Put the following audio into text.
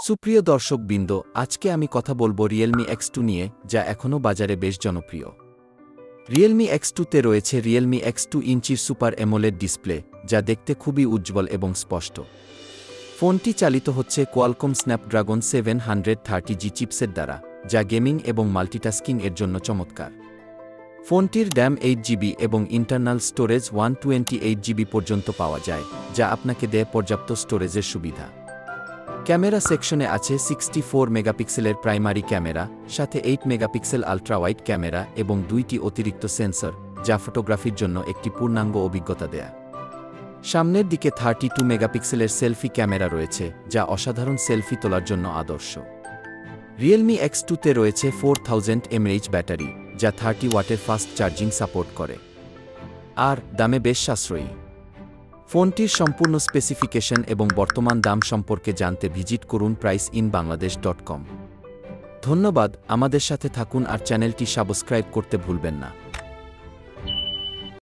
সুপ্রিয় দর্শকবৃন্দ, আজকে আমি কথা বলবো রিয়েলমি X2 নিয়ে, যা এখনও বাজারে বেশ জনপ্রিয়। রিয়েলমি X2 তে রয়েছে রিয়েলমি X2 ইঞ্চির সুপার অ্যামোলেড ডিসপ্লে, যা দেখতে খুবই উজ্জ্বল এবং স্পষ্ট। ফোনটি চালিত হচ্ছে কোয়ালকম স্ন্যাপড্রাগন 730G চিপসেট দ্বারা, যা গেমিং এবং মাল্টিটাস্কিং এর জন্য চমৎকার। ফোনটির র্যাম 8GB এবং ইন্টারনাল স্টোরেজ 128GB পর্যন্ত পাওয়া যায়, যা আপনাকে দেয় পর্যাপ্ত স্টোরেজের সুবিধা। ক্যামেরা সেকশনে আছে 64 মেগাপিক্সেলের প্রাইমারি ক্যামেরা, সাথে 8 মেগাপিক্সেল আল্ট্রা ওয়াইড ক্যামেরা এবং 2টি অতিরিক্ত সেন্সর, যা ফটোগ্রাফির জন্য একটি পূর্ণাঙ্গ অভিজ্ঞতা দেয়। সামনের দিকে 32 মেগাপিক্সেলের সেলফি ক্যামেরা রয়েছে, যা অসাধারণ সেলফি তোলার জন্য আদর্শ। রিয়েলমি X2 তে রয়েছে 4000 mAh ব্যাটারি, যা 30 ওয়াটের ফাস্ট চার্জিং সাপোর্ট করে, আর দামে বেশ সাশ্রয়ী। ফোনটির সম্পূর্ণ স্পেসিফিকেশন এবং বর্তমান দাম সম্পর্কে জানতে ভিজিট করুন priceinbangladesh.com। ধন্যবাদ, আমাদের সাথে থাকুন আর চ্যানেলটি সাবস্ক্রাইব করতে ভুলবেন না।